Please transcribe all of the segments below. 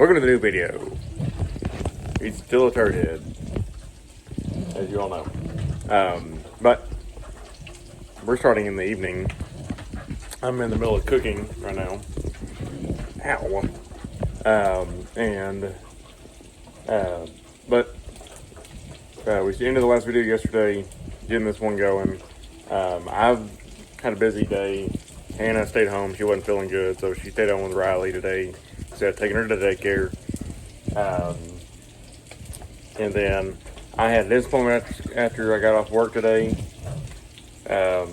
Welcome to the new video. He's still a turd head, as you all know. But we're starting in the evening. I'm in the middle of cooking right now. Ow. We ended the last video yesterday, getting this one going. I've had a busy day. Hannah stayed home. She wasn't feeling good, so she stayed home with Riley today instead of taking her to daycare. And then I had this appointment after I got off work today. The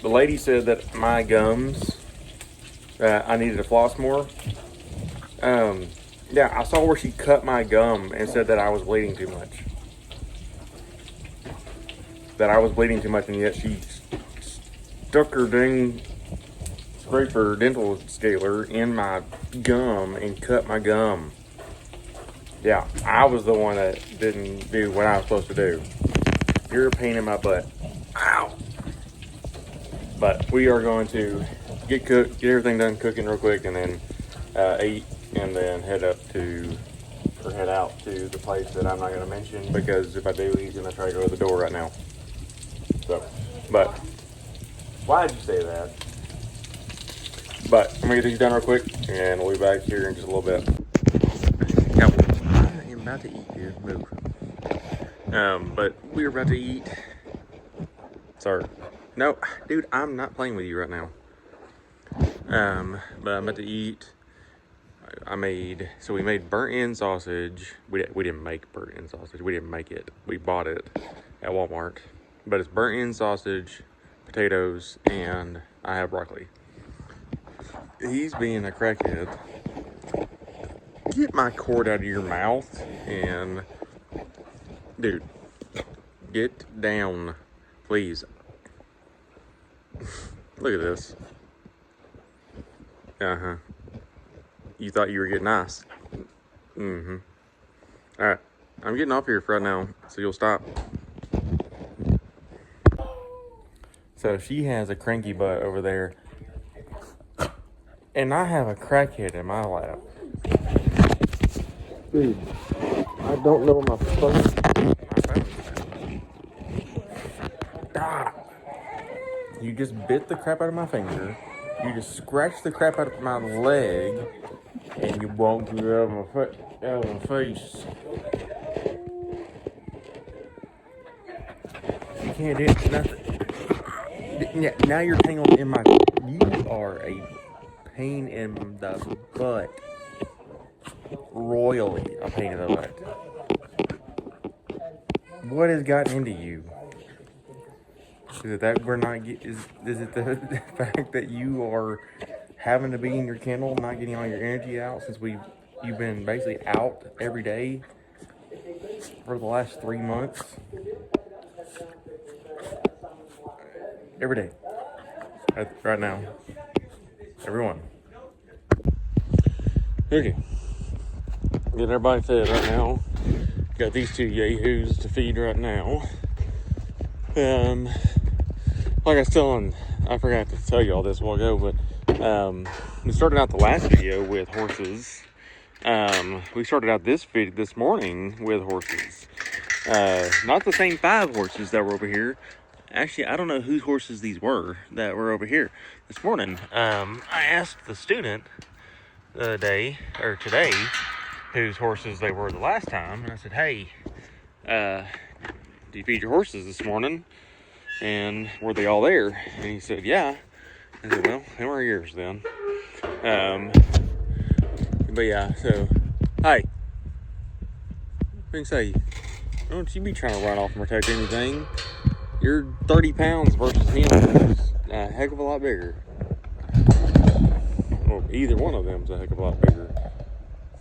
lady said that my gums, I needed to floss more. Yeah, I saw where she cut my gum and said that I was bleeding too much. And yet she stuck her dang scraper dental scaler in my gum and cut my gum. Yeah, I was the one that didn't do what I was supposed to do. You're a pain in my butt. Ow! But we are going to get everything done cooking real quick, and then eat, and then head out to the place that I'm not going to mention, because if I do, he's going to try to go to the door right now. So, but why did you say that? But I'm going to get these done real quick, and we'll be back here in just a little bit. Now, I am about to eat, dude. Move. But we're about to eat. Sorry. No, dude, I'm not playing with you right now. But I'm about to eat. We made burnt-end sausage. We didn't make burnt-end sausage. We didn't make it. We bought it at Walmart. But it's burnt-end sausage, potatoes, and I have broccoli. He's being a crackhead. Get my cord out of your mouth and, dude, get down, please. Look at this. You thought you were getting nice. Alright, I'm getting off here for right now, so you'll stop. So she has a cranky butt over there, and I have a crackhead in my lap. Dude, I don't know my phone. You just bit the crap out of my finger. You just scratched the crap out of my leg, and you won't get out of my face. You can't do nothing. Yeah, now you're tangled in my. You are a pain in the butt. Royally a pain in the butt. What has gotten into you? Is it that we're not is it the fact that you are having to be in your kennel, not getting all your energy out since you've been basically out every day for the last 3 months? Every day. Right now. Everyone. Okay. Get everybody fed right now. Got these two yahoos to feed right now. Like I was telling, I forgot to tell you all this a while ago, but we started out the last video with horses. We started out this morning with horses. Not the same 5 horses that were over here. Actually, I don't know whose horses these were that were over here this morning. I asked the student today whose horses they were the last time, and I said, "Hey, did you feed your horses this morning? And were they all there?" And he said, "Yeah." I said, "Well, they were yours then." But yeah, so, hey, what can I say? Don't you be trying to run off and protect anything. You're 30 pounds versus him, who's a heck of a lot bigger. Well, either one of them's a heck of a lot bigger.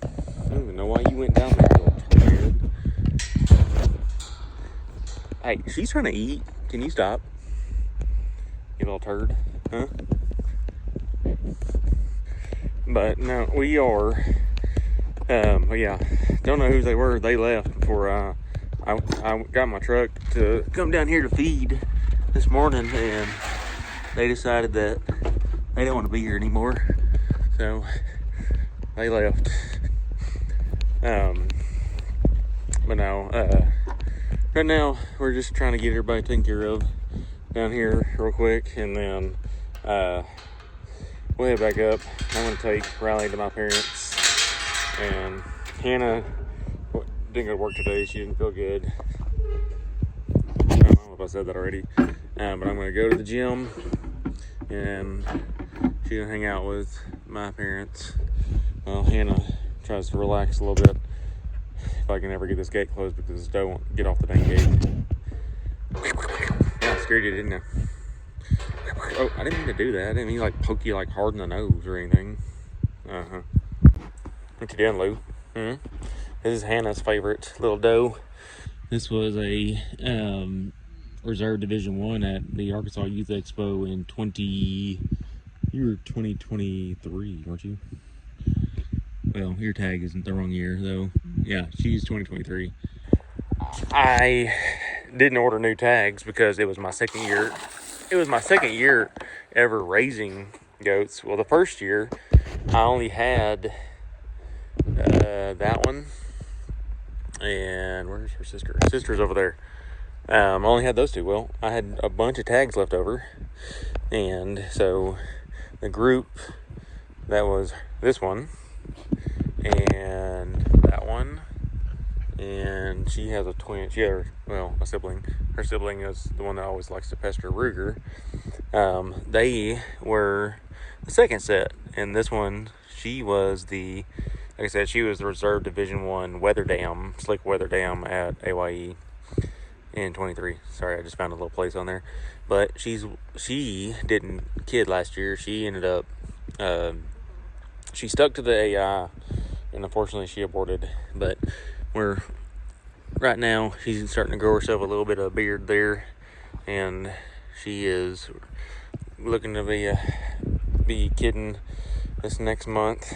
I don't even know why you went down there, little turd. Hey, she's trying to eat. Can you stop? You little turd. Huh? But no, we are. But yeah, don't know whose they were. They left before I got my truck to come down here to feed this morning, and they decided that they don't want to be here anymore. So they left. But no, right now we're just trying to get everybody taken care of down here real quick, and then we'll head back up. I'm going to take Riley to my parents, and Hannah didn't go to work today. She didn't feel good. I don't know if I said that already, but I'm going to go to the gym, and she's going to hang out with my parents while Hannah tries to relax a little bit. If I can ever get this gate closed, because Doe won't get off the dang gate. Yeah, I scared you, didn't I? Oh, I didn't mean to do that. I didn't mean like poke you like hard in the nose or anything. What you doing, Lou? This is Hannah's favorite little Doe. This was a reserve Division 1 at the Arkansas Youth Expo in 2023, weren't you? Well, your tag isn't the wrong year, though. Yeah, she's 2023. I didn't order new tags because it was my second year. It was my second year ever raising goats. Well, the first year, I only had that one. And where's her sister? Her sister's over there. I only had those two. Well, I had a bunch of tags left over. And so the group, that was this one. And that one, and she has a twin. She had a sibling. Her sibling is the one that always likes to pester Ruger. They were the second set, and this one, she was like I said, she was the reserve Division 1 slick weather dam at AYE in 23. Sorry, I just found a little place on there. But she didn't kid last year. She ended up she stuck to the AI, and unfortunately she aborted. But right now she's starting to grow herself a little bit of beard there, and she is looking to be kidding this next month,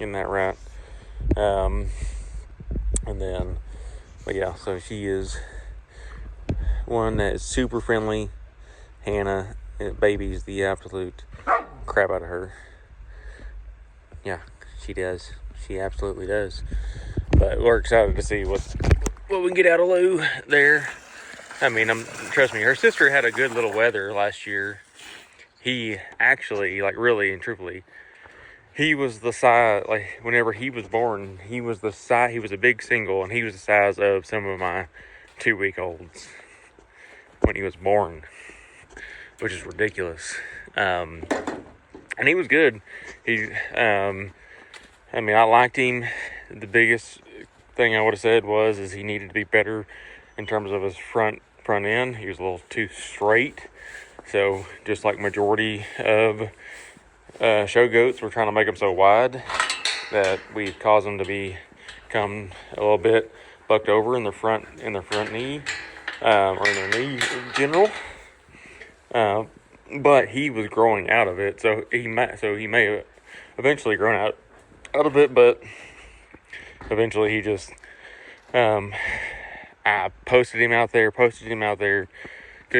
getting that right. And then, but yeah, so she is one that is super friendly. Hannah babies the absolute crap out of her. Yeah, she does. She absolutely does. But we're excited to see what we can get out of Lou there. I mean, trust me, her sister had a good little weather last year. He actually, like, really and truthfully, he was the size, like, whenever he was born, he was a big single, and he was the size of some of my 2-week-olds when he was born, which is ridiculous. And he was good. I liked him. The biggest thing I would have said is he needed to be better in terms of his front end. He was a little too straight. So just like majority of show goats, we're trying to make them so wide that we cause them to become a little bit bucked over in their front knee, or in their knee in general. But he was growing out of it, so he may have eventually grown out of it, but eventually he just, I posted him out there, couldn't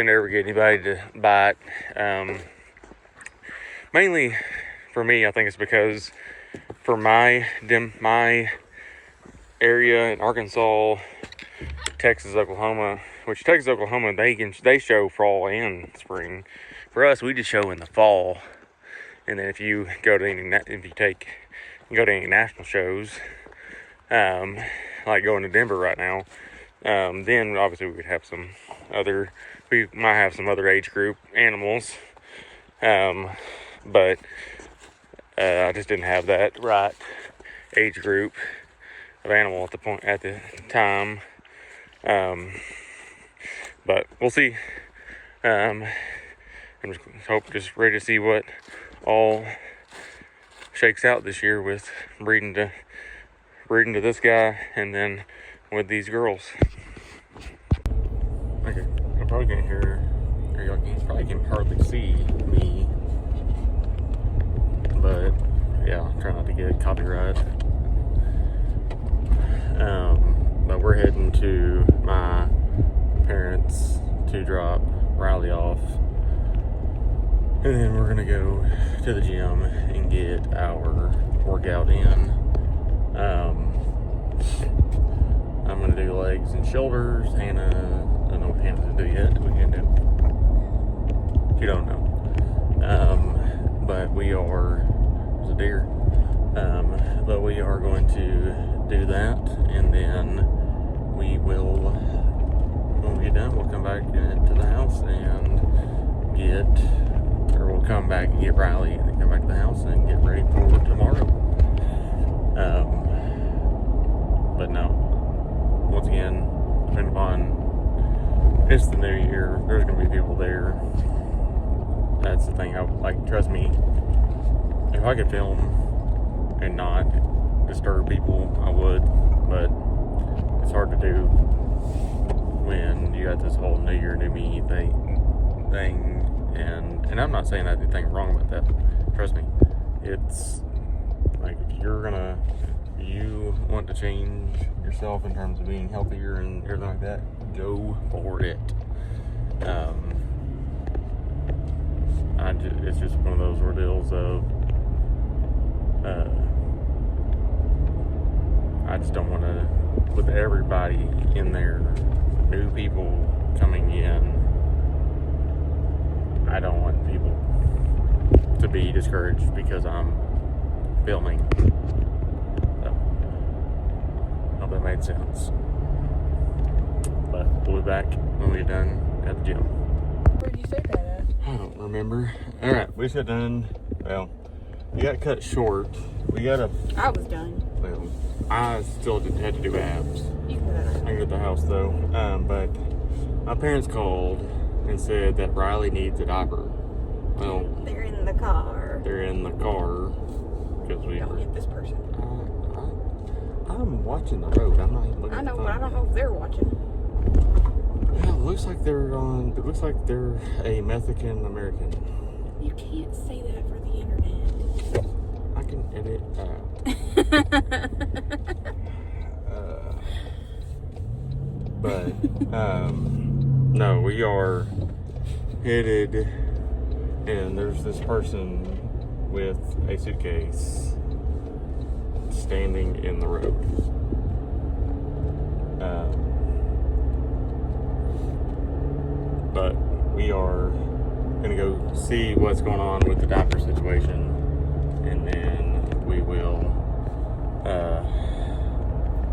ever get anybody to buy it. Mainly for me, I think it's because for my area in Arkansas, Texas, Oklahoma, which Texas, Oklahoma, they show fall and spring. For us, we just show in the fall. And then if you go to any national shows, like going to Denver right now, then obviously we might have some other age group animals. But I just didn't have that right age group of animal at the time. But we'll see. I'm just ready to see what all shakes out this year with breeding to this guy, and then with these girls. Okay, I'm probably gonna hear, or you probably can hardly see me, but yeah, I'll try not to get copyright. But we're heading to my parents to drop Riley off, and then we're gonna go to the gym and get our workout in. I'm gonna do legs and shoulders. Hannah, I don't know what Hannah's gonna do yet. We can do. She don't know. But we are. There's a deer. But we are going to do that, and then we will. When we get done, we'll come back to the house and we'll come back and get Riley, and then come back to the house and get ready for tomorrow. But no, once again, depending upon, it's the new year, there's going to be people there. That's the thing, trust me, if I could film and not disturb people, I would, but it's hard to do when you got this whole New Year, New Me thing, and I'm not saying anything wrong about that, trust me. It's like, if you want to change yourself in terms of being healthier and everything like that, go for it. It's just one of those ordeals of I just don't want to, with everybody in there, new people coming in, I don't want people to be discouraged because I'm filming. So, hope that made sense. But we'll be back when we're done at the gym. Where'd you say that at? I don't remember. Alright, we got done. Well, we got cut short. I was done. Well, I still had to do abs. You can go that I can go to the house though. But my parents called and said that Riley needs a diaper. Well, they're in the car. Because we don't hit this person. I'm watching the road. I'm not even looking. I know, but I don't know if they're watching. Yeah, it looks like they're a Mexican American. You can't say that for the internet. I can edit out. But no, we are headed, and there's this person with a suitcase standing in the road. But we are gonna go see what's going on with the diaper situation, and then we will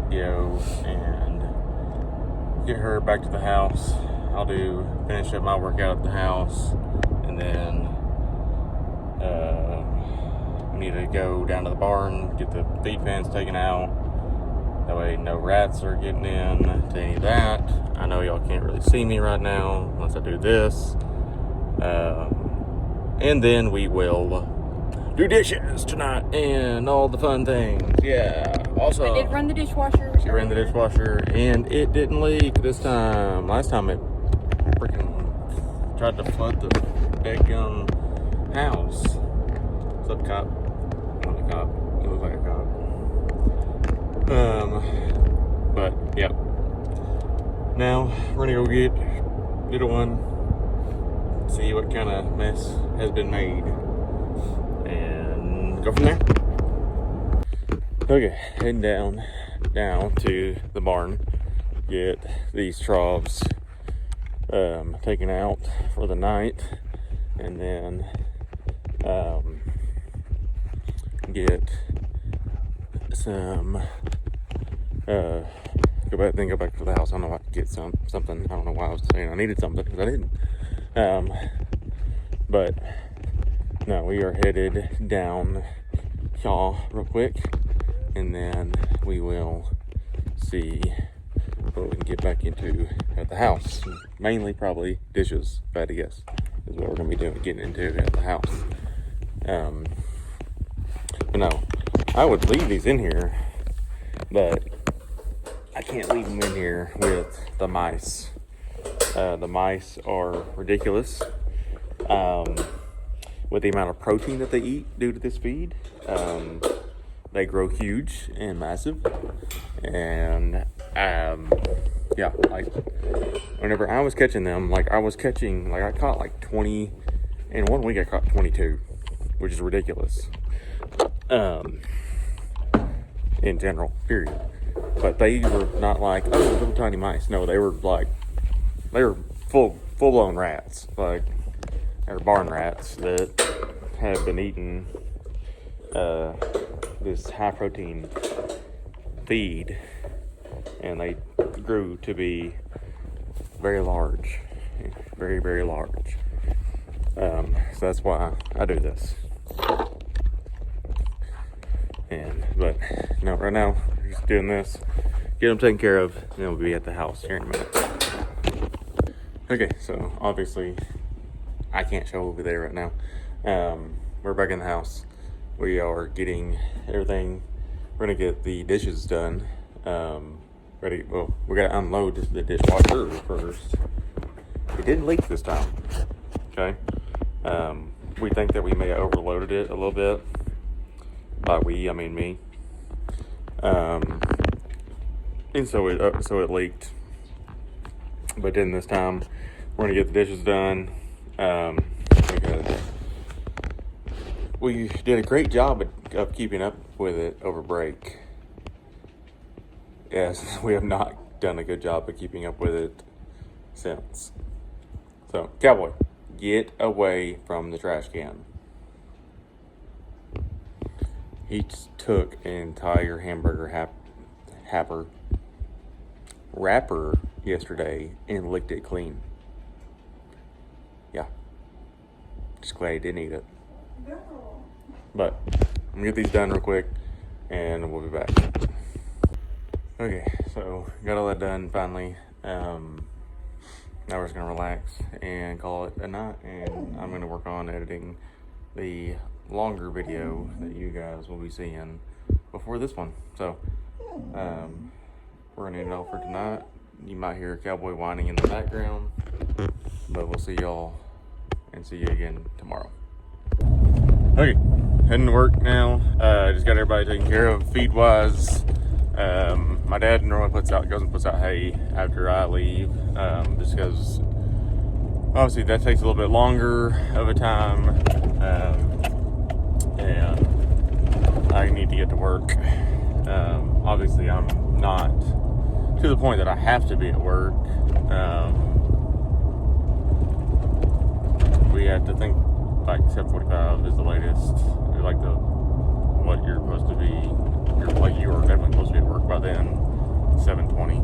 go and get her back to the house. I'll finish up my workout at the house, and then we need to go down to the barn, get the feed pens taken out. That way no rats are getting in to any of that. I know y'all can't really see me right now unless I do this. And then we will do dishes tonight and all the fun things. Yeah. Also, I did run the dishwasher. She ran the dishwasher and it didn't leak this time. Last time it freaking tried to flood the daggum house. What's up, cop? Not a cop. It looks like a cop. But yeah. Now we're gonna go get little one, see what kind of mess has been made, and go from there. Okay, heading down to the barn, get these troughs taken out for the night, and then get some go back to the house. I don't know what to get something. I don't know why I was saying I needed something, because I didn't. But no, we are headed down Shaw real quick, and then we will see what we can get back into at the house. Mainly probably dishes, if I had to guess, is what we're gonna be getting into at the house. But no, I would leave these in here, but I can't leave them in here with the mice. The mice are ridiculous with the amount of protein that they eat due to this feed. They grow huge and massive, and yeah, like whenever I was catching them, I caught like 20, in 1 week I caught 22, which is ridiculous in general, period. But they were not like, oh, little tiny mice. No, they were full blown rats. Like, they were barn rats that had been eating this high protein feed, and they grew to be very large, very, very large. So that's why I do this. But no, right now we're just doing this, get them taken care of, and then we'll be at the house here in a minute. Okay, so obviously I can't show over there right now. We're back in the house. We are getting everything. We're gonna get the dishes done. Ready. Well, we gotta unload the dishwasher first. It didn't leak this time. Okay. We think that we may have overloaded it a little bit. By we, I mean me. And so it leaked. But then this time, we're gonna get the dishes done. Because we did a great job of keeping up with it over break. Yes, we have not done a good job of keeping up with it since. So, Cowboy, get away from the trash can. He took an entire hamburger wrapper yesterday and licked it clean. Yeah. Just glad he didn't eat it. But I'm gonna get these done real quick and we'll be back. Okay, so got all that done finally. Now we're just gonna relax and call it a night, and I'm gonna work on editing the longer video that you guys will be seeing before this one. So we're gonna end it all for tonight. You might hear a cowboy whining in the background, but we'll see y'all and see you again tomorrow. Okay, heading to work now. Just got everybody taken care of feed wise. My dad normally goes and puts out hay after I leave, just because obviously that takes a little bit longer of a time, and I need to get to work. Obviously I'm not to the point that I have to be at work. We have to think like 7:45 is the latest, like what you're supposed to be. You are definitely supposed to be at work by then, 7:20.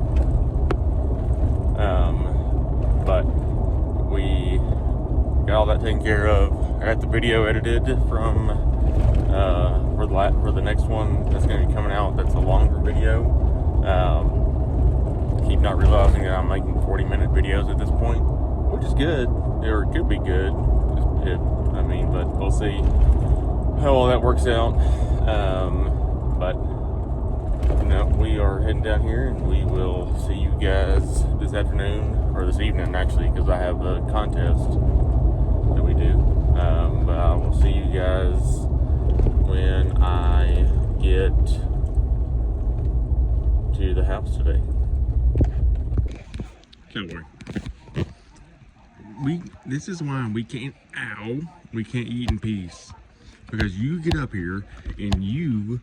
But we got all that taken care of. I got the video edited for the next one that's going to be coming out. That's a longer video. Keep not realizing that I'm making 40-minute videos at this point, which is good, or it could be good. But we'll see how all that works out. But we are heading down here, and we will see you guys this afternoon, or this evening actually, because I have a contest that we do. But I will see you guys when I get to the house today. Don't worry. This is why we can't eat in peace, because you get up here and you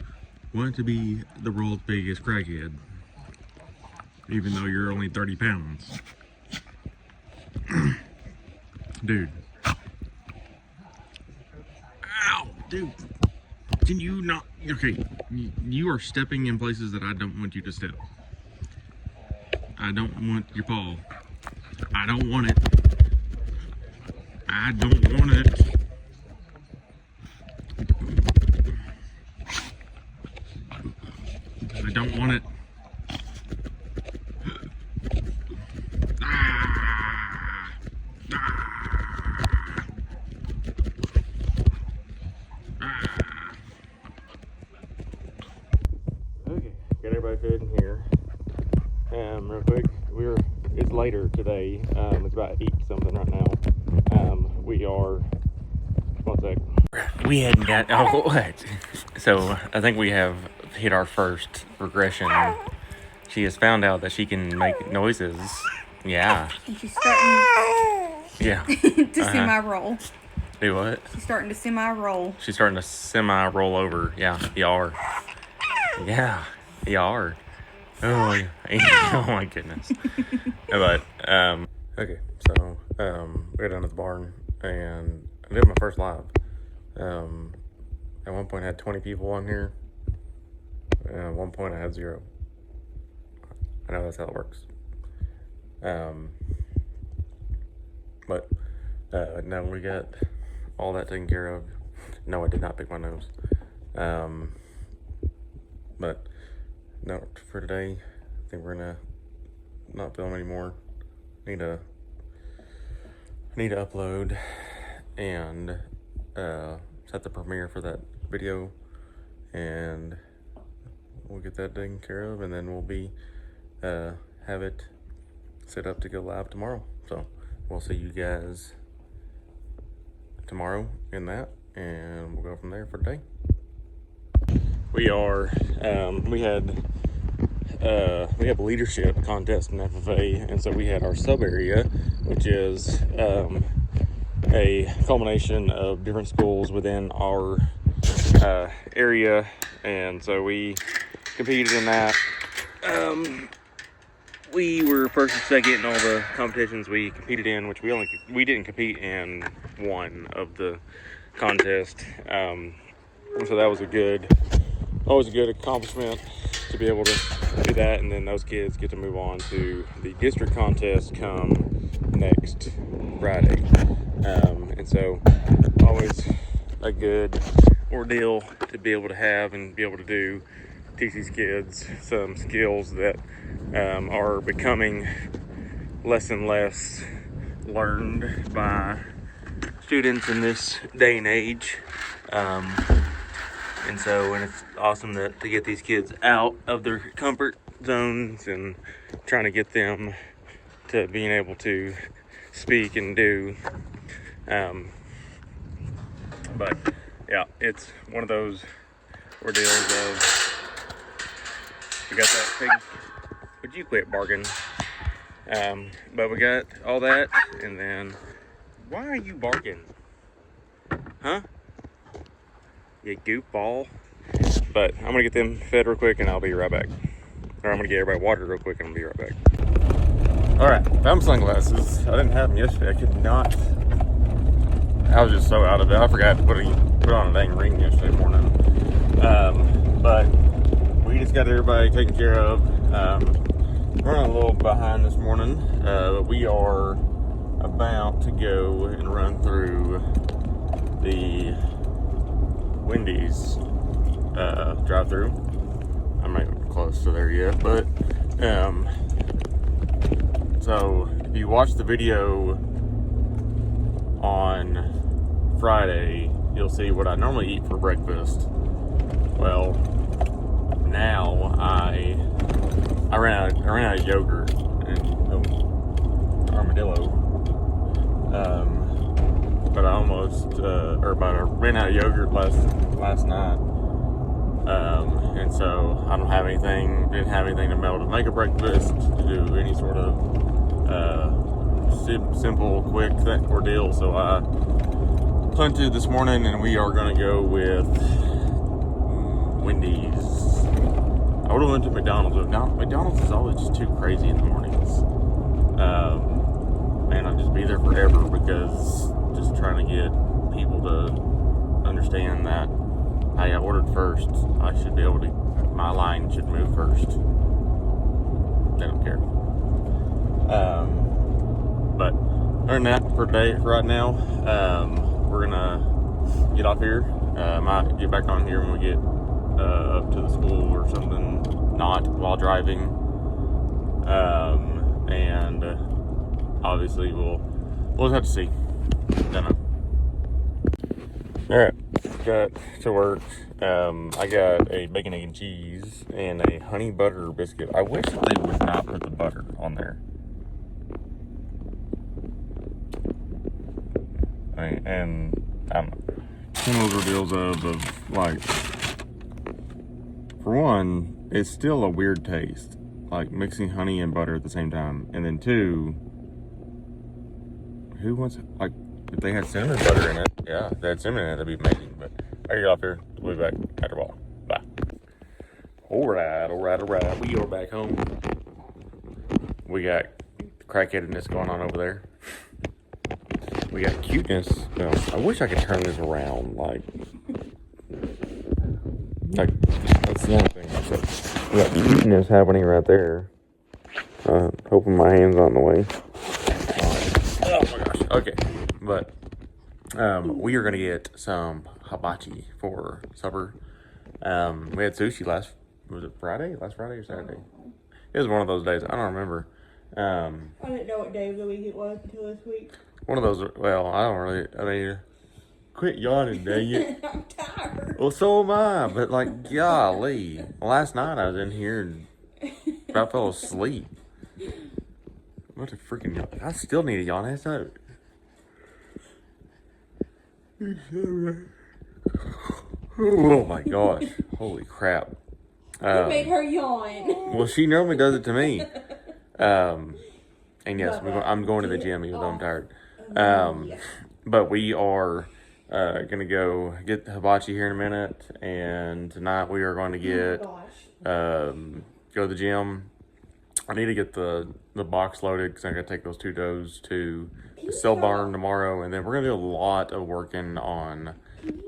want to be the world's biggest crackhead, even though you're only 30 pounds. Dude. Ow, dude. Can you not? Okay, you are stepping in places that I don't want you to step. I don't want your paw. I don't want it. I don't want it. I don't want it. Okay, got everybody fed in here. Real quick, it's later today. It's about 8 something right now. We are. One sec. We hadn't got. Oh, what? So I think we have hit our first regression. She has found out that she can make noises. Yeah. And she's starting Yeah. to semi-roll. Do what? She's starting to semi-roll. She's starting to semi-roll over. Yeah, you are. Yeah, you are. Oh, oh my goodness. But, okay, so, we got down at the barn, and I did my first live. At one point I had 20 people on here. At one point I had 0. I know that's how it works. But now we got all that taken care of. No, I did not pick my nose. But no, for today, I think we're gonna not film anymore. I need to upload and set the premiere for that video, and we'll get that taken care of, and then we'll be have it set up to go live tomorrow. So we'll see you guys tomorrow in that, and we'll go from there for today. We are we have a leadership contest in FFA, and so we had our sub area, which is a culmination of different schools within our area, and so we competed in that. We were first and second in all the competitions we competed in, which we didn't compete in one of the contests. And so that was always a good accomplishment to be able to do that, and then those kids get to move on to the district contest come next Friday. And so always a good ordeal to be able to have and be able to teach these kids some skills that are becoming less and less learned by students in this day and age. And it's awesome to get these kids out of their comfort zones and trying to get them to being able to speak and do. But yeah, it's one of those ordeals of, we got that pig. Would you quit barking? But we got all that, and then, why are you barking? Huh? You goofball. But I'm gonna get them fed real quick and I'll be right back. Or I'm gonna get everybody water real quick and I'll be right back. Alright, found sunglasses. I didn't have them yesterday. I could not. I was just so out of it. I forgot to put on a dang ring yesterday morning. But we just got everybody taken care of. We're running a little behind this morning. But we are about to go and run through the Wendy's drive-through. I'm not even close to there yet, but so if you watch the video on Friday, you'll see what I normally eat for breakfast. Well, now I ran out of yogurt and armadillo. But I ran out of yogurt last night. And so I didn't have anything to be able to make a breakfast, to do any sort of simple, quick ordeal. So I hunted this morning, and we are going to go with Wendy's. I would have went to McDonald's, but McDonald's is always just too crazy in the mornings. And I'll just be there forever, because just trying to get people to understand that, hey, I ordered first. I should be able to, my line should move first. They don't care. But other than that, for right now, we're gonna get off here. Might get back on here when we get up to the school or something, not while driving. And obviously we'll just have to see. Don't know. Alright, got to work. I got a bacon, egg, and cheese and a honey butter biscuit. I wish they would not put the butter on there. And I don't know. Some of those deals of like, for one, it's still a weird taste. Like mixing honey and butter at the same time. And then two, who wants, like, if they had cinnamon butter in it, yeah, if they had cinnamon in it, that'd be amazing. But I get off here. We'll be back after a while. Bye. Alright. We are back home. We got crackheadedness going on over there. We got cuteness. Well, I wish I could turn this around. Like that's the only thing. So, we got cuteness happening right there. Hoping my hand's on the way. Oh my gosh. Okay. But we are gonna get some hibachi for supper. We had sushi last Friday or Saturday? It was one of those days. I don't remember. I didn't know what day of the week it was until this week. One of those. Well, I mean, quit yawning, dang it. I'm tired. Well, so am I. But like, golly, last night I was in here and I fell asleep. What a freaking yawn! I still need a yawn. That's not. Oh my gosh! Holy crap! You made her yawn. Well, she normally does it to me. And yes, I'm going to the gym even though I'm tired. But we are gonna go get hibachi here in a minute, and tonight we are going to get go to the gym. I need to get the box loaded because I gotta take those 2 doughs to the cell barn tomorrow, and then we're gonna do a lot of working on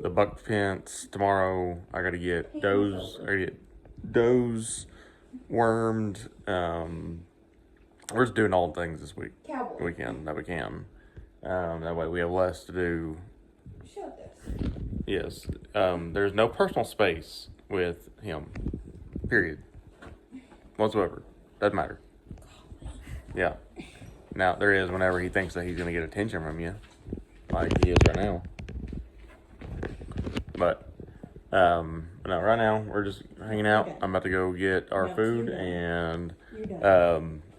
the buck fence tomorrow. I gotta get doughs wormed. We're just doing all the things this weekend that we can. That way we have less to do. Shut this. Yes. There's no personal space with him. Period. Whatsoever. Doesn't matter. Yeah. Now there is whenever he thinks that he's gonna get attention from you, like he is right now. But no, right now we're just hanging out. I'm about to go get our food, and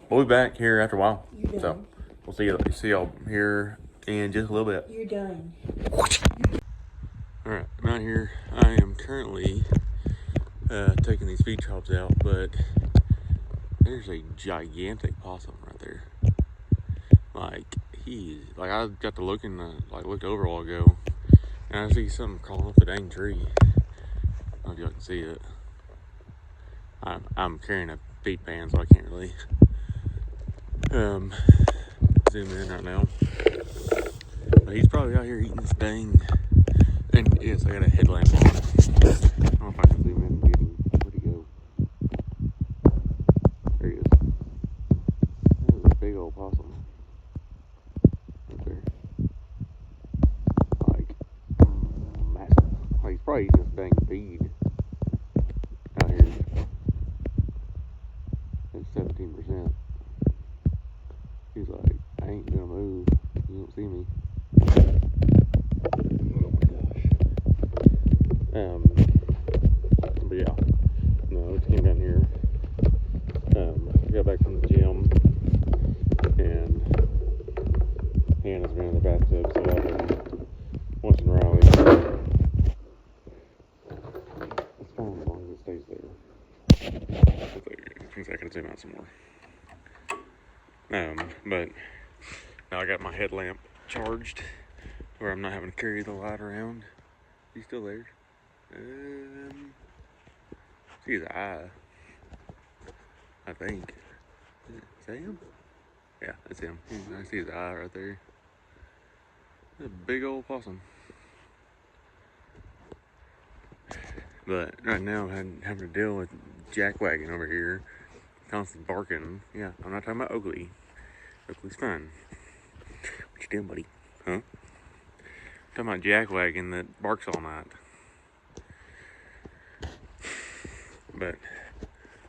we'll be back here after a while. So we'll see y'all here in just a little bit. You're done. Alright, I'm out here. I am currently taking these feed chops out, but there's a gigantic possum right there. Like I got to looked over a while ago, and I see something crawling up the dang tree. I don't know if y'all can see it. I'm carrying a feed pan, so I can't really zoom in right now. But he's probably out here eating this dang. And yes, I got a headlamp on. I don't know if I can zoom in and get him. Where'd he go? There he is. There's a big old possum. Right there. Like, massive. Like, he's probably eating this dang feed out here. It's 17%. He's like, I ain't gonna move. You don't see me. But yeah, no, I came down here. I got back from the gym, and Hannah's been in the bathtub, so I've been watching Riley. It's fine as long as it stays there. I think I can zoom out some more. But now I got my headlamp charged, where I'm not having to carry the light around. He's still there. See his eye, I think. Is that him? Yeah, that's him. I see his eye right there. That's a big old possum. But right now I'm having to deal with jackwagon over here, constantly barking. Yeah, I'm not talking about Oakley. Oakley's fine. What you doing, buddy? Huh? I'm talking about jackwagon that barks all night. But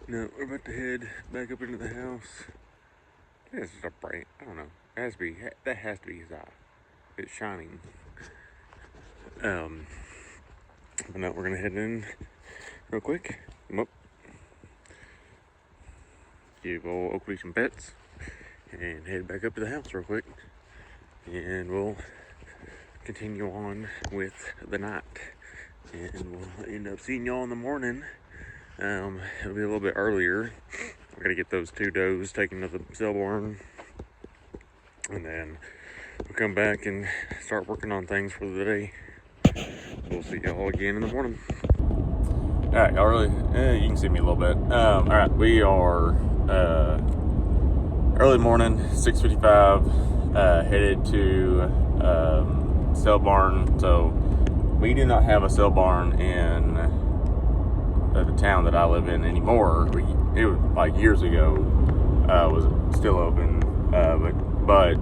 no, we're about to head back up into the house. It's just a bright. I don't know. That has to be his eye. It's shining. But no, we're gonna head in real quick. Come up. Give old Oakley some pets, and head back up to the house real quick, and we'll continue on with the night, and we'll end up seeing y'all in the morning. It'll be a little bit earlier. I gotta get those 2 does taken to the cell barn, and then we'll come back and start working on things for the day. We'll see y'all again in the morning. Alright, y'all really, you can see me a little bit. Alright, we are early morning, 6:55, headed to cell barn. So we do not have a cell barn in the town that I live in anymore. It was like years ago, was still open, but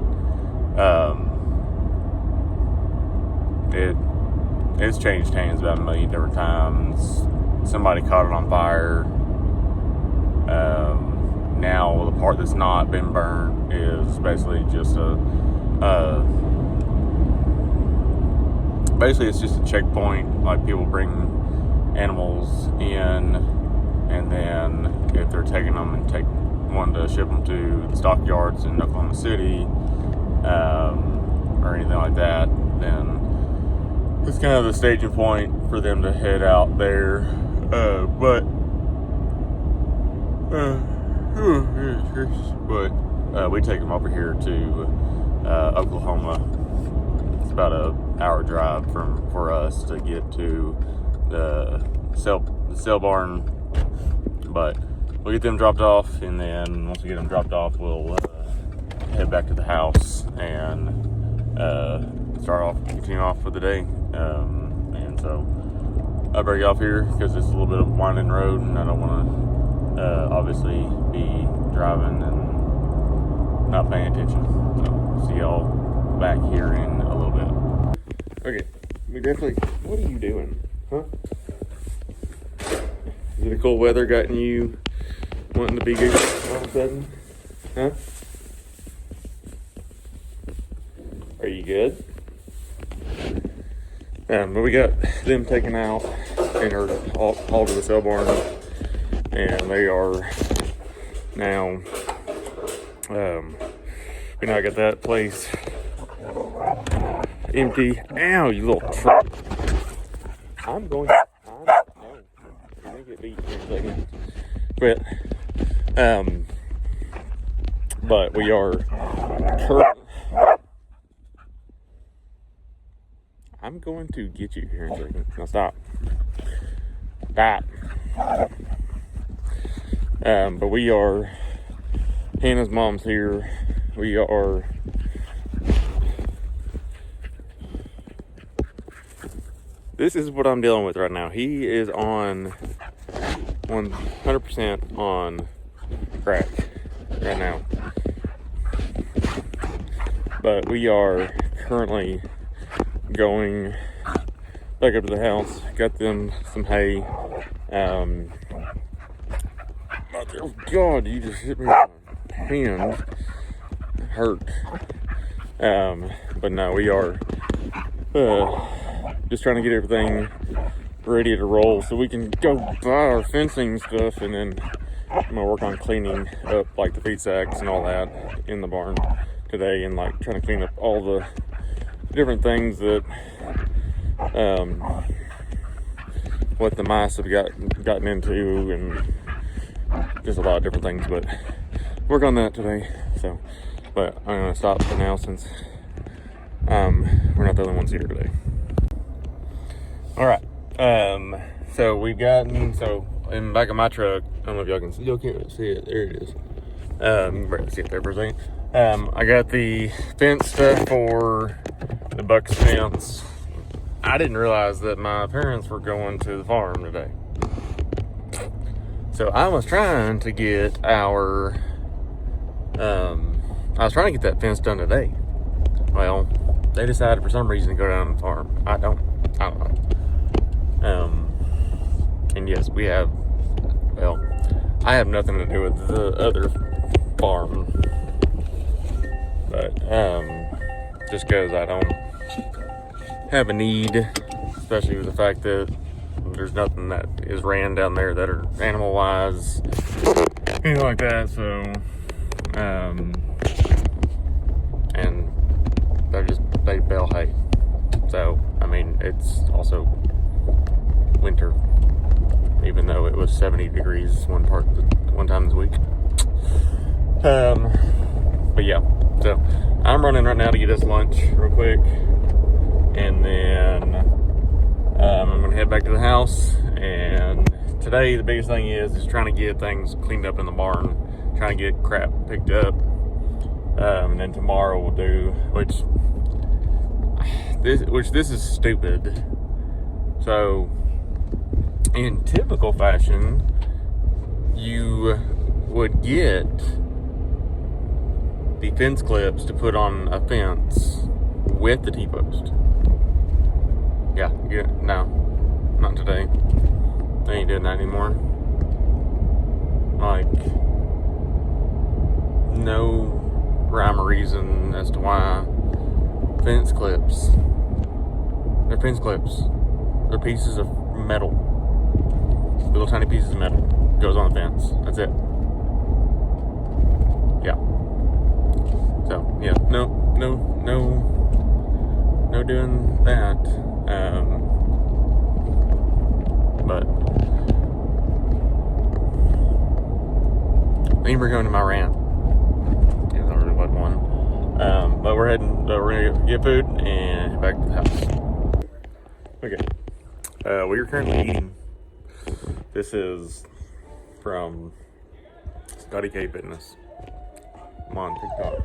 it's changed hands about a million different times. Somebody caught it on fire. Now the part that's not been burned is basically just basically it's just a checkpoint. Like, people bring animals in, and then if they're taking them and wanting to ship them to the stockyards in Oklahoma City, or anything like that, then it's kind of the staging point for them to head out there. But we take them over here to Oklahoma. It's about an hour drive for us to get to the cell barn. But we'll get them dropped off, and then once we get them dropped off, we'll head back to the house and continue off for the day. And so I'll bring you off here because it's a little bit of a winding road, and I don't want to obviously be driving and not paying attention. So see y'all back here in a little bit. Okay, we definitely. What are you doing, huh? Is it the cold weather gotten you wanting to be good all of a sudden, huh? Are you good? But we got them taken out and are hauled to the cell barn, and they are now. We now got that place empty. Ow, you little truck! I'm going to get beat in a second. But we are I'm going to get you here in a second. Now stop. But we are, Hannah's mom's here. We are this is what I'm dealing with right now. He is on 100% on crack right now. But we are currently going back up to the house. Got them some hay. Oh God, you just hit me with my hand. It hurt. But no, we are just trying to get everything ready to roll so we can go buy our fencing stuff, and then I'm gonna work on cleaning up like the feed sacks and all that in the barn today, and like trying to clean up all the different things that what the mice have gotten into, and just a lot of different things, but work on that today. So, but I'm gonna stop for now since we're not the only ones here today. All right. So we've gotten, in the back of my truck, I don't know if y'all can see, y'all can't see it, there it is. You can barely see it there for a second. I got the fence stuff for the Bucks fence. I didn't realize that my parents were going to the farm today. So I was trying to get I was trying to get that fence done today. Well, they decided for some reason to go down to the farm. I don't know. And yes, I have nothing to do with the other farm, but just because I don't have a need, especially with the fact that there's nothing that is ran down there that are animal wise, anything like that. So and they bale hay. So I mean, it's also winter, even though it was 70 degrees one time this week. But yeah, so I'm running right now to get us lunch real quick, and then I'm gonna head back to the house and today the biggest thing is trying to get things cleaned up in the barn, trying to get crap picked up, and then tomorrow we'll do this is stupid. So in typical fashion, you would get the fence clips to put on a fence with the T-post. Yeah, no, not today. They ain't doing that anymore. Like, no rhyme or reason as to why fence clips. They're fence clips. They're pieces of metal. Little tiny pieces of metal. Goes on the fence. That's it. Yeah. So, yeah, no doing that. But thank you for coming to my rant. Yeah, that really was one. But we're gonna get food and head back to the house. Okay. We are currently eating. This is from Scotty K Fitness. I'm on TikTok.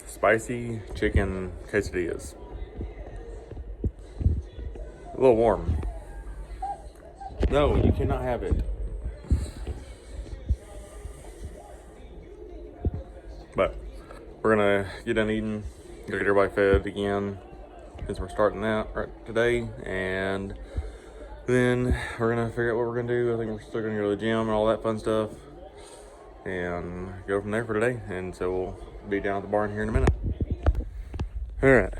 Spicy chicken quesadillas. A little warm. No, you cannot have it. But we're gonna get done eating, go get everybody fed again, since we're starting that right today, and then we're gonna figure out what we're gonna do. I think we're still gonna go to the gym and all that fun stuff, and go from there for today. And so we'll be down at the barn here in a minute. All right,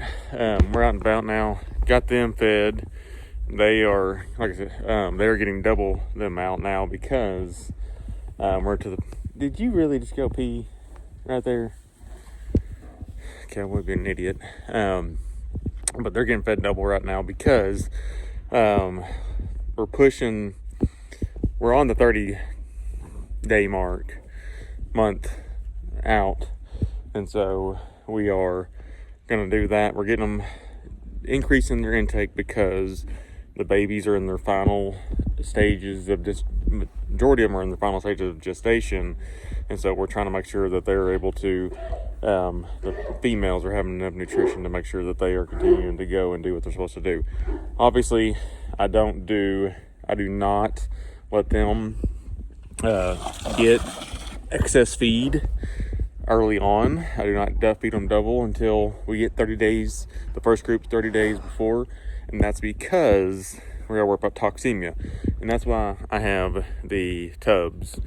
we're out and about now. Got them fed. They are, like I said, they're getting double the amount now because we're to the. Did you really just go pee right there? Okay, I would be an idiot. But they're getting fed double right now because we're on the 30-day month out, and so we are gonna do that. We're getting them increasing their intake because the babies are in their final stages of majority of them are in the final stages of gestation, and so we're trying to make sure that they're able to the females are having enough nutrition to make sure that they are continuing to go and do what they're supposed to do. Obviously, I do not let them get excess feed early on. I do not feed them double until we get 30 days, the first group 30 days before, and that's because we're gonna work about toxemia, and that's why I have the tubs,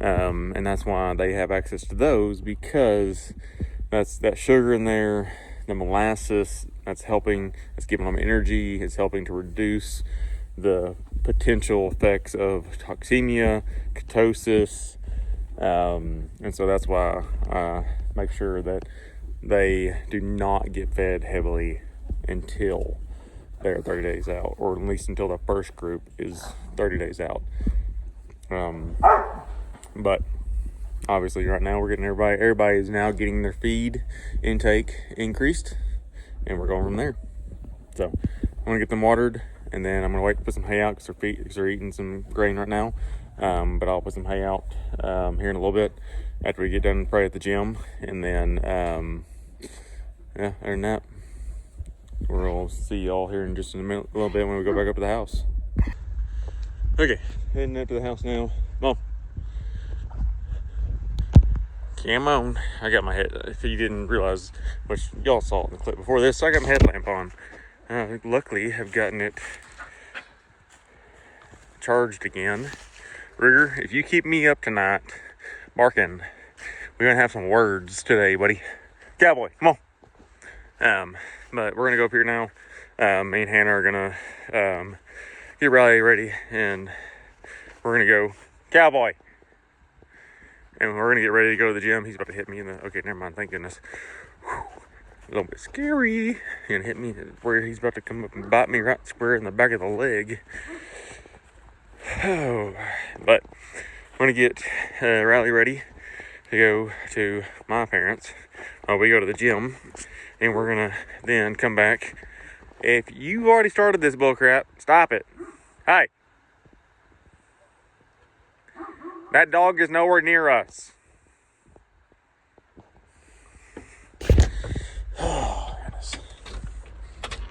and that's why they have access to those, because that's that sugar in there, the molasses, that's giving them energy, it's helping to reduce the potential effects of toxemia, ketosis, and so that's why I make sure that they do not get fed heavily until they're 30 days out, or at least until the first group is 30 days out. But obviously right now we're getting everybody is now getting their feed intake increased, and we're going from there. So I'm gonna get them watered, and then I'm gonna wait to put some hay out because they're eating some grain right now. But I'll put some hay out here in a little bit after we get done probably at the gym, and then yeah, other than that, we'll see y'all here in just a little bit when we go back up to the house. Okay, heading up to the house now. Mom, come on. I got my head. If you didn't realize, which y'all saw in the clip before this, I got my headlamp on. Luckily, I've gotten it charged again. Rigger, if you keep me up tonight barking, we're gonna have some words today, buddy. Cowboy, come on. But we're gonna go up here now. Me and Hannah are gonna get Riley ready, and we're gonna go cowboy. And we're gonna get ready to go to the gym. He's about to hit me in the. Okay, never mind. Thank goodness. Whew. A little bit scary. He's gonna hit me where he's about to come up and bite me right square in the back of the leg. Oh, but I'm gonna get Riley ready to go to my parents while we go to the gym, and we're gonna then come back. If you already started this bullcrap, stop it. Hey. That dog is nowhere near us. Oh, goodness.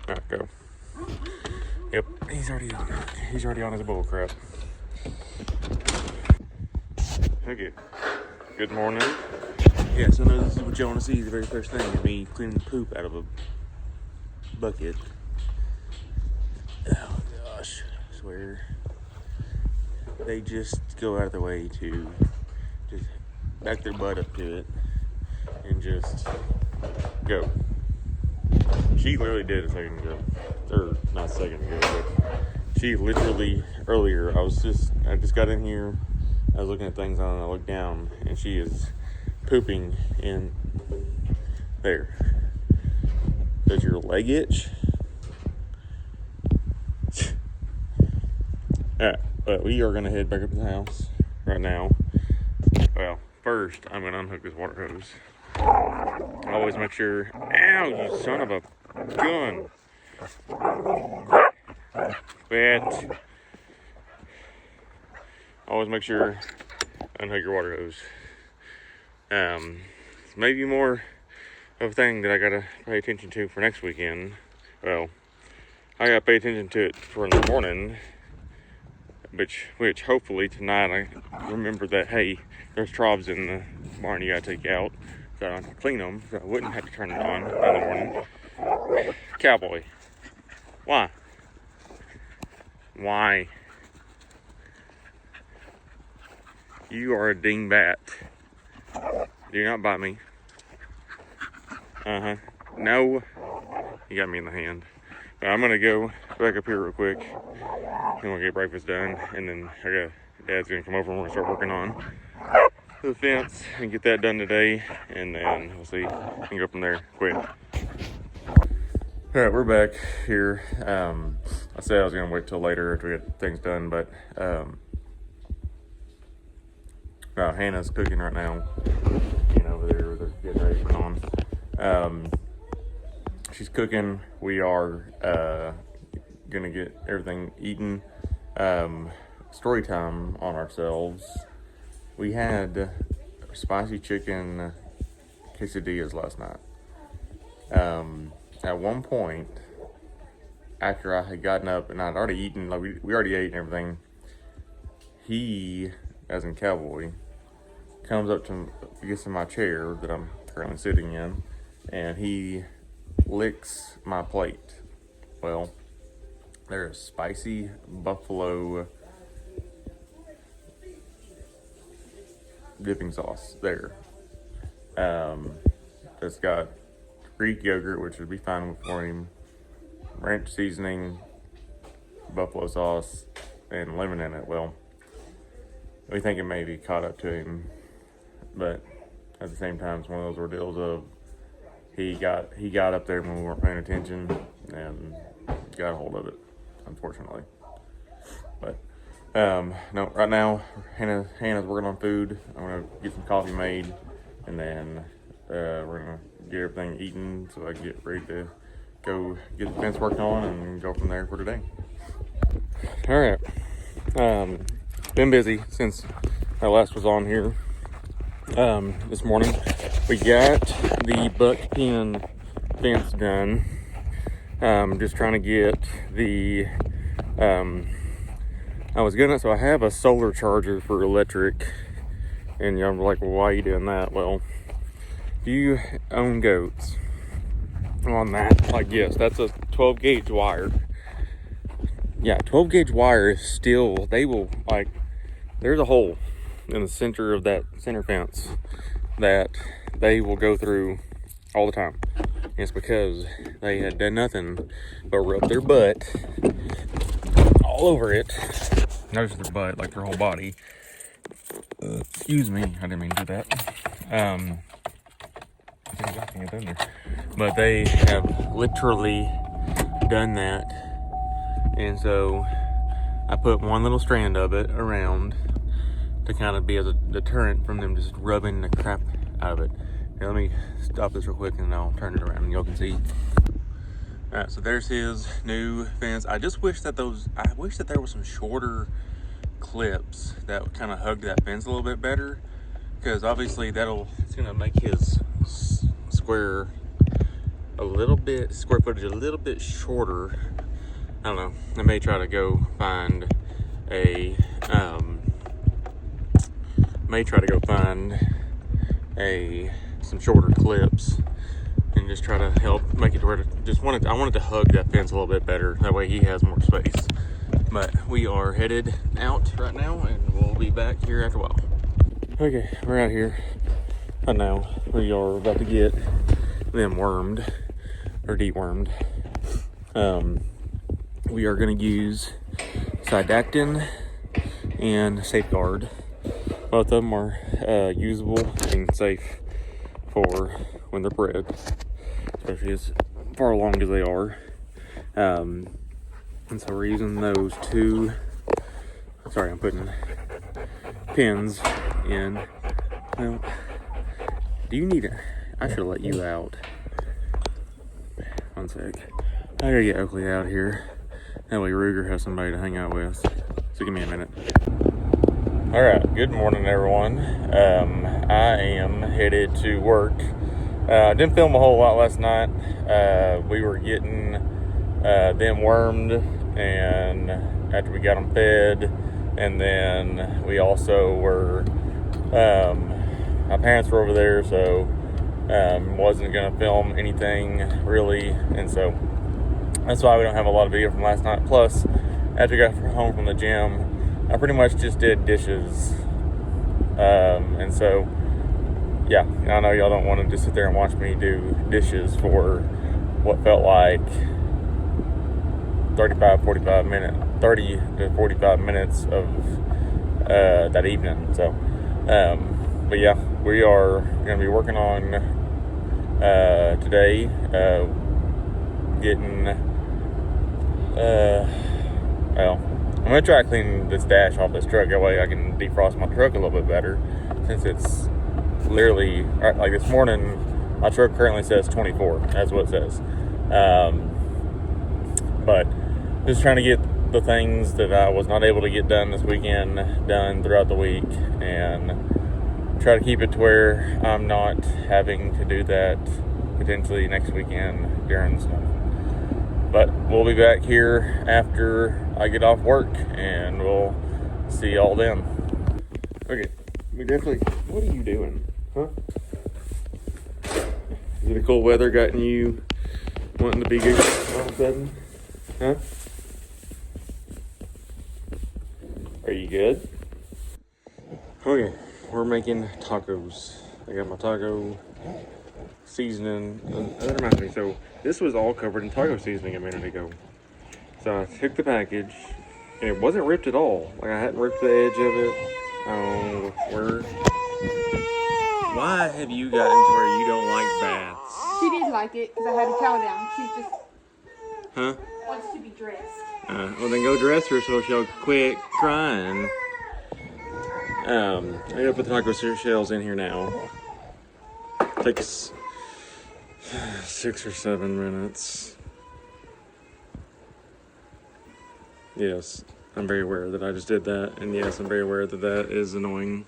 All right, go. Yep, he's already on his bull crap. Okay. Good morning. Yeah, so this is what you want to see. The very first thing is me cleaning the poop out of a bucket. Oh gosh, I swear. They just go out of their way to just back their butt up to it and just go. She literally did a second ago. Or not a second ago, but she literally earlier, I just got in here, I was looking at things on, and I looked down and she is pooping in there. Does your leg itch? Alright, but we are gonna head back up to the house right now. Well, first I'm gonna unhook this water hose. Always make sure. Ow, you son of a gun! But always make sure unhook your water hose. It's maybe more of a thing that I gotta pay attention to for next weekend. Well, I gotta pay attention to it for in the morning, which hopefully tonight I remember that, hey, there's troughs in the barn you gotta take out, so I don't have to clean them, so I wouldn't have to turn it on in the morning. Cowboy, why? Why? You are a dingbat. Do not bite me. No. You got me in the hand. But I'm gonna go back up here real quick. And we'll get breakfast done. And then Dad's gonna come over and we're gonna start working on the fence and get that done today. And then we'll see. We can go from there quick. Alright, we're back here. I said I was gonna wait till later to get things done, but Hannah's cooking right now. Over there, they're getting ready for on. She's cooking. We are gonna get everything eaten. Story time on ourselves. We had spicy chicken quesadillas last night. At one point, after I had gotten up and I'd already eaten, like we already ate and everything, he, as in Cowboy, comes up to gets in my chair that I'm currently sitting in, and he licks my plate. Well, there's spicy buffalo dipping sauce there. It's got Greek yogurt, which would be fine for him, ranch seasoning, buffalo sauce, and lemon in it. Well, we think it may be caught up to him, but at the same time, it's one of those ordeals of he got up there when we weren't paying attention and got a hold of it, unfortunately. But no, right now Hannah's working on food. I'm gonna get some coffee made, and then we're gonna get everything eaten so I can get ready to go get the fence worked on and go from there for today. All right, been busy since I last was on here. This morning we got the buck pen fence done. Just trying to get the so I have a solar charger for electric, and y'all were like, well, why are you doing that? Well, if you own goats on that, like, yes, that's a 12 gauge wire. Yeah, 12 gauge wire is still, they will, like, there's a hole in the center of that center fence that they will go through all the time. It's because they had done nothing but rub their butt all over it. Not just their butt, like their whole body. Excuse me, I didn't mean to do that. But they have literally done that. And so I put one little strand of it around to kind of be as a deterrent from them just rubbing the crap out of it. Now let me stop this real quick and I'll turn it around and y'all can see. Alright, so there's his new fence. I just wish that there was some shorter clips that kind of hugged that fence a little bit better, because obviously it's gonna make his square footage a little bit shorter. I don't know. I may try to go find some shorter clips and just try to help make it where I wanted to hug that fence a little bit better. That way he has more space. But we are headed out right now, and we'll be back here after a while. Okay, we're out here. And now we are about to get them wormed or dewormed. We are going to use Sidactin and Safeguard. Both of them are usable and safe for when they're bred, especially as far along as they are. And so we're using those two. Sorry, I'm putting pins in. Well, do you need it? I should have let you out. One sec. I gotta get Oakley out here. That way Ruger has somebody to hang out with. So give me a minute. Alright, good morning everyone. I am headed to work. Didn't film a whole lot last night. We were getting them wormed, and after we got them fed, and then we also were, my parents were over there, so wasn't going to film anything really, and so that's why we don't have a lot of video from last night. Plus, after we got home from the gym, I pretty much just did dishes, and so yeah, I know y'all don't want to just sit there and watch me do dishes for what felt like 30 to 45 minutes of that evening. So but yeah, we are going to be working on today, getting well, I'm going to try to clean this dash off this truck. That way I can defrost my truck a little bit better, since it's literally, like this morning, my truck currently says 24. That's what it says. But just trying to get the things that I was not able to get done this weekend done throughout the week, and try to keep it to where I'm not having to do that potentially next weekend during the snow. But we'll be back here after I get off work, and we'll see y'all then. Okay, what are you doing? Huh? Is it the cold weather gotten you wanting to be good all of a sudden? Huh? Are you good? Okay, we're making tacos. I got my taco seasoning. That reminds me, so this was all covered in taco seasoning a minute ago. So I took the package, and it wasn't ripped at all. Like, I hadn't ripped the edge of it. Oh, why have you gotten to where you don't like baths? She did like it because I had a towel down. She just wants to be dressed. Well, then go dress her so she'll quit crying. I'm gonna put the taco shells in here now. Takes 6 or 7 minutes. Yes, I'm very aware that I just did that, and yes, I'm very aware that that is annoying.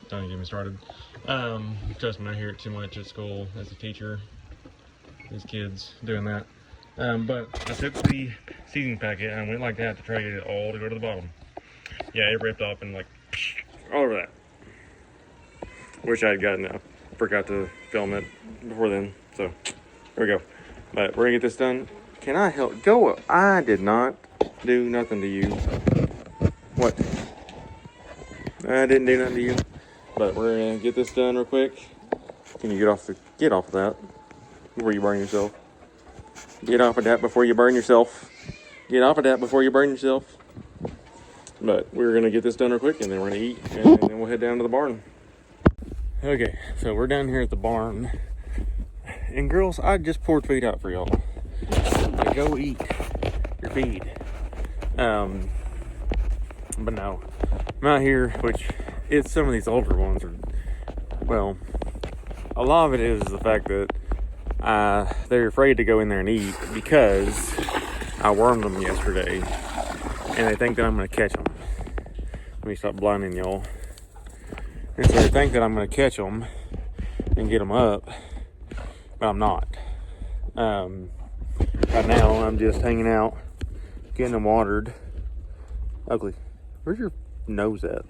Don't get me started. Trust me, I hear it too much at school as a teacher. These kids doing that. But I took the seasoning packet and I went like that to try to get it all to go to the bottom. Yeah, it ripped off and like all over that. Wish I had gotten it. I forgot to film it before then. So there we go. But we're gonna get this done. Can I help? Go. I did not do nothing to you. What? I didn't do nothing to you. But we're gonna get this done real quick. Can you get off of that before you burn yourself? Get off of that before you burn yourself. Get off of that before you burn yourself. But we're gonna get this done real quick, and then we're gonna eat, and then we'll head down to the barn. Okay, so we're down here at the barn. And girls, I just poured feed out for y'all. Like, go eat your feed. But no, I'm out here, which it's some of these older ones are, well, a lot of it is the fact that they're afraid to go in there and eat because I wormed them yesterday, and they think that I'm going to catch them. Let me stop blinding y'all. And so they think that I'm going to catch them and get them up, but I'm not. Right now, I'm just hanging out, getting them watered. Ugly. Where's your nose at?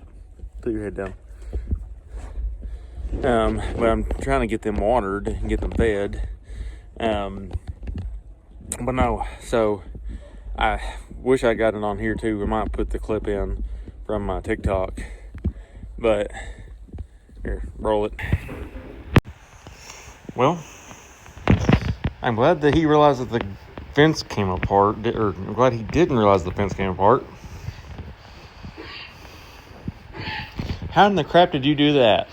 Put your head down. But I'm trying to get them watered and get them fed. But no, so I wish I got it on here too. I might put the clip in from my TikTok. But here, roll it. Well, I'm glad that he realized that the fence came apart, or I'm glad he didn't realize the fence came apart. How in the crap did you do that?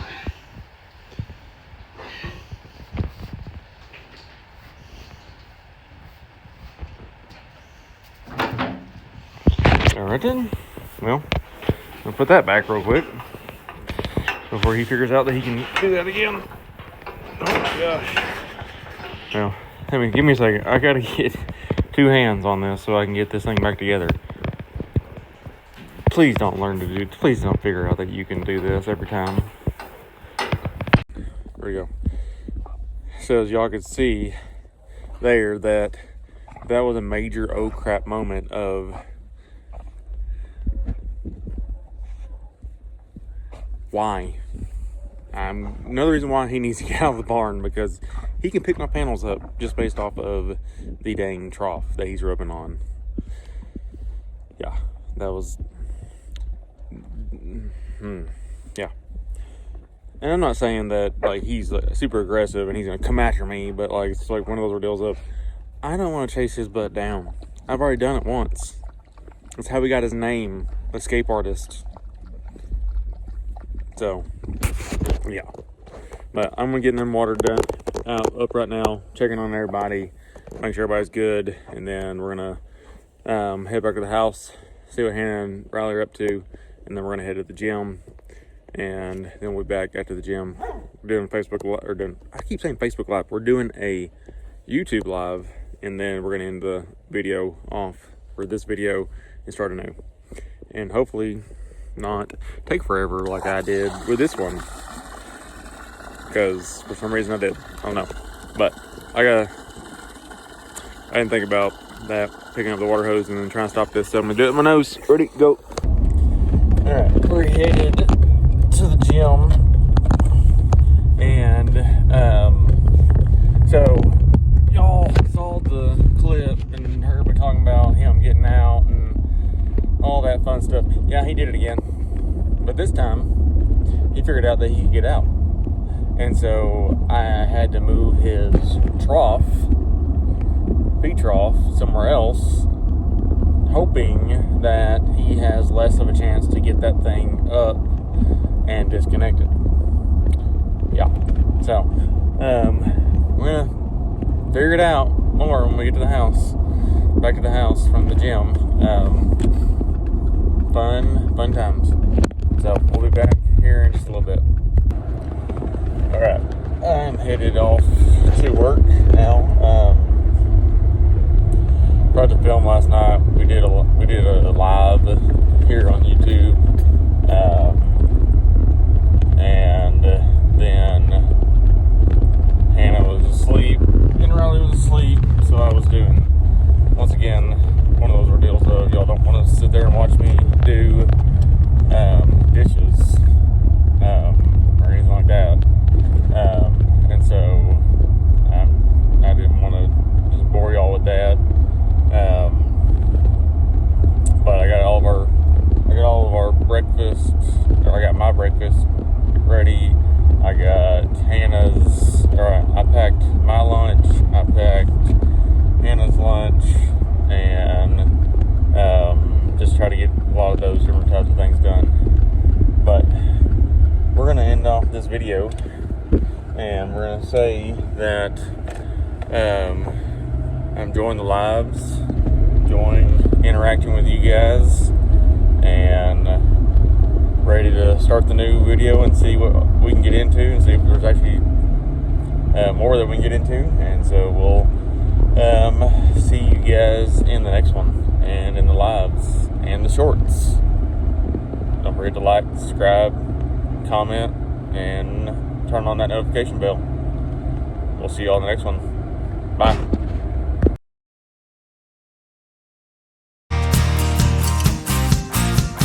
Alright then. Well, I'll put that back real quick before he figures out that he can do that again. Oh my gosh. Well, give me a second. I gotta get 2 hands on this so I can get this thing back together. Please don't please don't figure out that you can do this every time. There we go. So as y'all could see there, that was a major oh crap moment of why. Another reason why he needs to get out of the barn, because he can pick my panels up just based off of the dang trough that he's rubbing on. Yeah, that was... yeah. And I'm not saying that, like, he's super aggressive and he's going to come after me, but, like, it's like one of those ordeals of, I don't want to chase his butt down. I've already done it once. That's how we got his name, Escape Artist. So, yeah. But I'm going to get them watered up right now, checking on everybody, make sure everybody's good, and then we're going to head back to the house, see what Hannah and Riley are up to, and then we're going to head to the gym, and then we'll be back after the gym. We're doing Facebook Live, I keep saying Facebook Live. We're doing a YouTube Live, and then we're going to end the video off for this video and start anew. And hopefully not take forever like I did with this one, because for some reason I did. I don't know, but I didn't think about that, picking up the water hose and then trying to stop this, so I'm gonna do it with my nose. Ready, go. All right, we're headed to the gym, and so y'all saw the clip and heard me talking about him getting out and all that fun stuff. Yeah, he did it again, but this time he figured out that he could get out, and so I had to move his feed trough somewhere else, hoping that he has less of a chance to get that thing up and disconnected. Yeah, so we're gonna figure it out more when we get to the house, back to the house from the gym. Fun times. So we'll be back here in just a little bit. All right, I'm headed off to work now. Tried to film last night. We did a live here on YouTube, and then Hannah was asleep and Riley was asleep, so I was doing, once again, one of those ordeals of y'all don't want to sit there and watch me do dishes or anything like that, and so I didn't want to just bore y'all with that. But I got all of our breakfast, or I got my breakfast ready. I got Hannah's, I packed my lunch, I packed Hannah's lunch, and just try to get a lot of those different types of things done. But we're going to end off this video, and we're going to say that I'm enjoying the lives, enjoying interacting with you guys, and ready to start the new video and see what we can get into and see if there's actually more that we can get into. And so we'll see you guys in the next one, and in the lives and the shorts. Don't forget to like, subscribe, comment, and turn on that notification bell. We'll see you all in the next one. Bye.